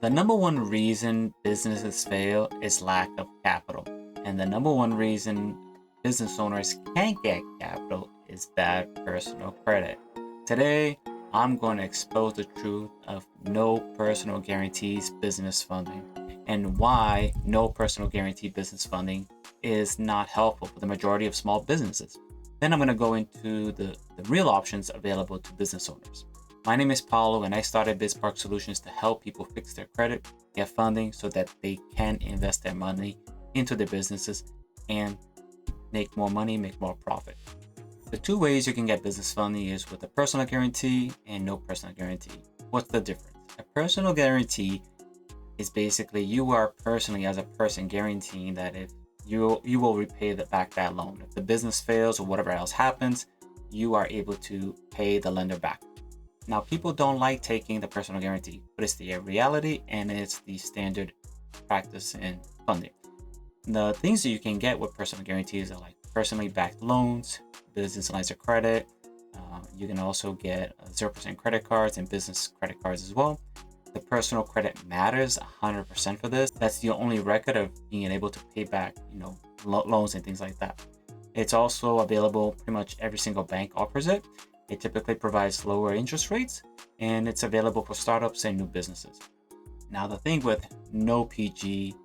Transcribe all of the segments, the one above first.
The number one reason businesses fail is lack of capital. And the number one reason business owners can't get capital is bad personal credit. Today, I'm going to expose the truth of no personal guarantees business funding and why no personal guarantee business funding is not helpful for the majority of small businesses. Then I'm going to go into the real options available to business owners. My name is Paulo, and I started BizPark Solutions to help people fix their credit, get funding so that they can invest their money into their businesses and make more money, make more profit. The two ways you can get business funding is with a personal guarantee and no personal guarantee. What's the difference? A personal guarantee is basically you are personally, as a person, guaranteeing that if you will repay back that loan. If the business fails or whatever else happens, you are able to pay the lender back. Now, people don't like taking the personal guarantee, but it's the reality and it's the standard practice in funding. The things that you can get with personal guarantees are like personally backed loans, business lines of credit. You can also get 0% credit cards and business credit cards as well. The personal credit matters 100% for this. That's the only record of being able to pay back, loans and things like that. It's also available. Pretty much every single bank offers it. It typically provides lower interest rates, and it's available for startups and new businesses. Now, the thing with no PG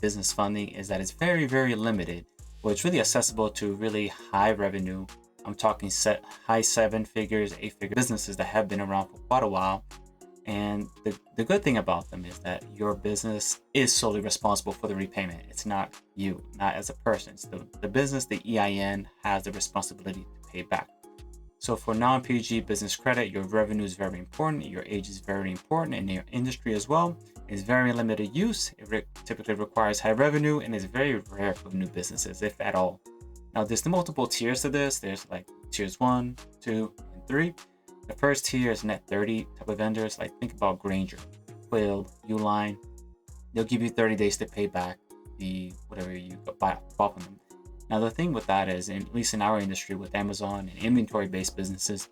business funding is that it's very, very limited. Well, it's really accessible to really high revenue. I'm talking high 7 figures, 8 figure businesses that have been around for quite a while. And the good thing about them is that your business is solely responsible for the repayment. It's not you, not as a person. It's the business, the EIN, has the responsibility to pay back. So for non-PG business credit, your revenue is very important, your age is very important, and your industry as well is very limited use. It typically requires high revenue and is very rare for new businesses, if at all. Now, there's the multiple tiers to this. There's like tiers 1, 2, and 3. The first tier is net 30 type of vendors. Like think about Granger, Quill, Uline. They'll give you 30 days to pay back whatever you bought from them. Now, the thing with that is, at least in our industry with Amazon and inventory-based businesses,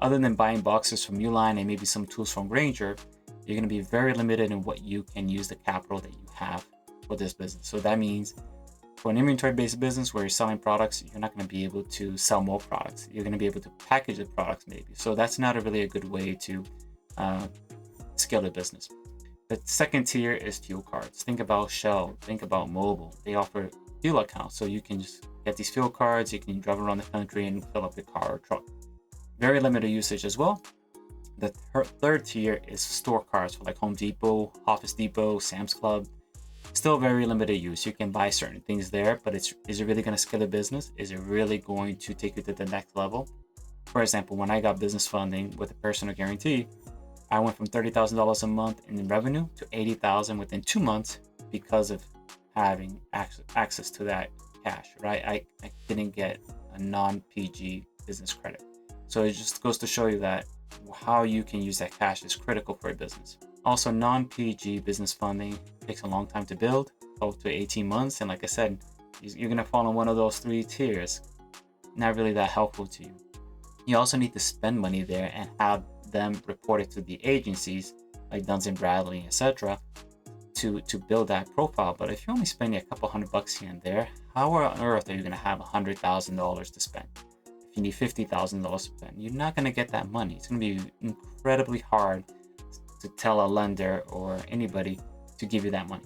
other than buying boxes from Uline and maybe some tools from Granger, you're going to be very limited in what you can use the capital that you have for this business. So that means for an inventory-based business where you're selling products, you're not going to be able to sell more products. You're going to be able to package the products maybe. So that's not really a good way to scale the business. The second tier is fuel cards. Think about Shell, think about Mobil. They offer fuel accounts, so you can just get these fuel cards. You can drive around the country and fill up your car or truck. Very limited usage as well. The third tier is store cards for like Home Depot, Office Depot, Sam's Club. Still very limited use. You can buy certain things there, but is it really going to scale the business? Is it really going to take you to the next level? For example, when I got business funding with a personal guarantee, I went from $30,000 a month in revenue to $80,000 within 2 months because of having access to that cash, right? I didn't get a non-PG business credit. So it just goes to show you that how you can use that cash is critical for a business. Also, non-PG business funding takes a long time to build, 12 to 18 months. And like I said, you're going to fall in one of those 3 tiers. Not really that helpful to you. You also need to spend money there and have them report it to the agencies like Duns and Bradley, etc., to build that profile. But if you're only spending a couple $100 here and there, how on earth are you going to have $100,000 to spend? If you need $50,000 to spend, you're not going to get that money. It's going to be incredibly hard to tell a lender or anybody to give you that money.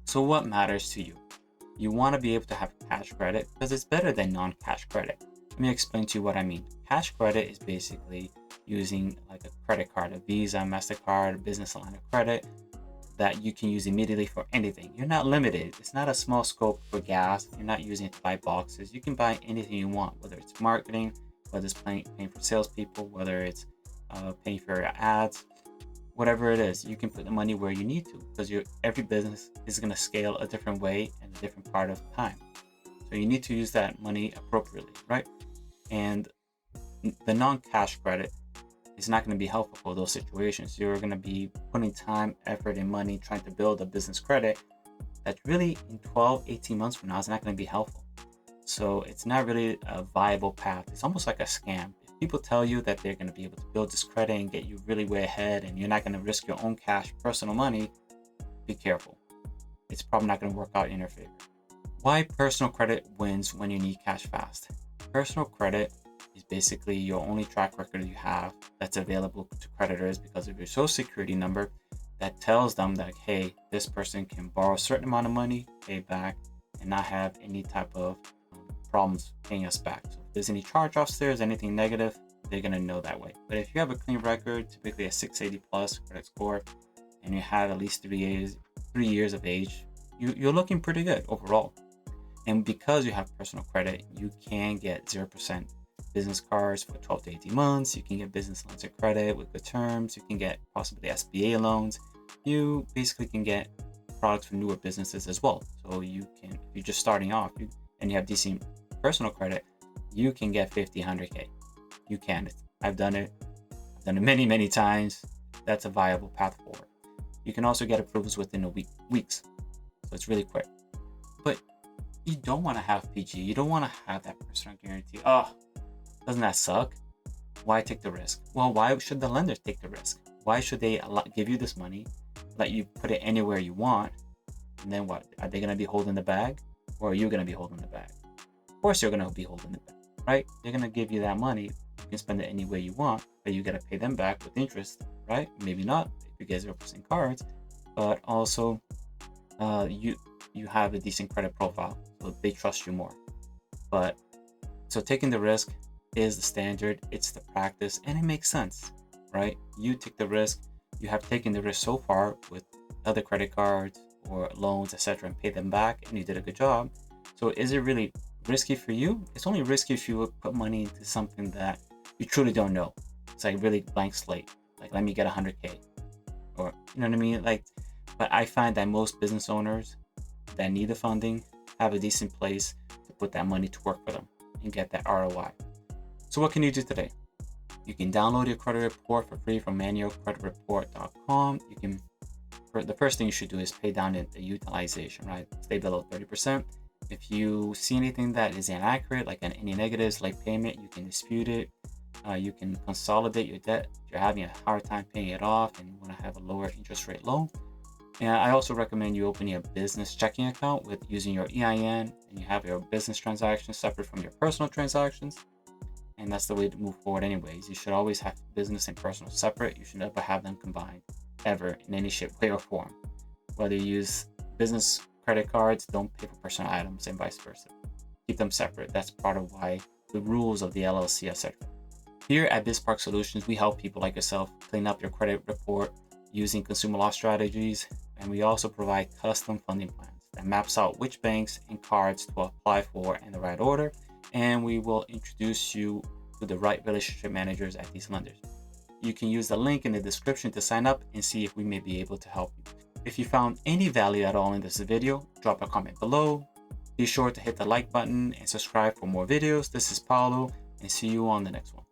So what matters to you? You want to be able to have cash credit because it's better than non-cash credit. Let me explain to you what I mean. Cash credit is basically using like a credit card, a Visa, MasterCard, a business line of credit that you can use immediately for anything. You're not limited. It's not a small scope for gas. You're not using it to buy boxes. You can buy anything you want, whether it's marketing, whether it's paying for salespeople, whether it's paying for your ads, whatever it is. You can put the money where you need to because every business is going to scale a different way and a different part of time. So you need to use that money appropriately, right? And the non-cash credit is not going to be helpful for those situations. You're going to be putting time, effort, and money trying to build a business credit that really in 12, 18 months from now is not going to be helpful. So it's not really a viable path. It's almost like a scam. If people tell you that they're going to be able to build this credit and get you really way ahead and you're not going to risk your own cash, personal money, be careful. It's probably not going to work out in your favor. Why personal credit wins when you need cash fast? Personal credit is basically your only track record you have that's available to creditors because of your social security number that tells them that, hey, this person can borrow a certain amount of money, pay back, and not have any type of problems paying us back. So if there's any charge-offs, there's anything negative, they're going to know that way. But if you have a clean record, typically a 680 plus credit score, and you have at least 3 years of age, you're looking pretty good overall. And because you have personal credit, you can get 0% business cards for 12 to 18 months. You can get business lines of credit with good terms. You can get possibly SBA loans. You basically can get products for newer businesses as well. So you can, if you're just starting off and you have decent personal credit, you can get 50, 100K. You can. I've done it. I've done it many, many times. That's a viable path forward. You can also get approvals within weeks. So it's really quick. But you don't want to have PG. You don't want to have that personal guarantee. Oh, doesn't that suck? Why take the risk? Well, why should the lenders take the risk? Why should they give you this money, let you put it anywhere you want, and then what? Are they going to be holding the bag, or are you going to be holding the bag? Of course you're going to be holding the bag, right? They're going to give you that money. You can spend it any way you want, but you got to pay them back with interest, right? Maybe not if you get 0% cards, but also you have a decent credit profile, so they trust you more. But so taking the risk is the standard, it's the practice, and it makes sense, right? You take the risk, you have taken the risk so far with other credit cards or loans, etc., and pay them back, and you did a good job. So is it really risky for you? It's only risky if you would put money into something that you truly don't know. It's like really blank slate, like let me get 100K, or you know what I mean? Like, but I find that most business owners that need the funding have a decent place to put that money to work for them and get that ROI. So what can you do today? You can download your credit report for free from manualcreditreport.com. The first thing you should do is pay down the utilization, right? Stay below 30%. If you see anything that is inaccurate, like any negatives, like payment, you can dispute it. You can consolidate your debt if you're having a hard time paying it off and you want to have a lower interest rate loan. And I also recommend you opening a business checking account with using your EIN, and you have your business transactions separate from your personal transactions. And that's the way to move forward anyways. You should always have business and personal separate. You should never have them combined, ever, in any shape, way, or form. Whether you use business credit cards, don't pay for personal items, and vice versa. Keep them separate. That's part of why the rules of the LLC are separate. Here at BizPark Solutions, we help people like yourself clean up your credit report using consumer law strategies, and we also provide custom funding plans that maps out which banks and cards to apply for in the right order, and we will introduce you to the right relationship managers at these lenders. You can use the link in the description to sign up and see if we may be able to help you. If you found any value at all in this video, drop a comment below. Be sure to hit the like button and subscribe for more videos. This is Paulo, and see you on the next one.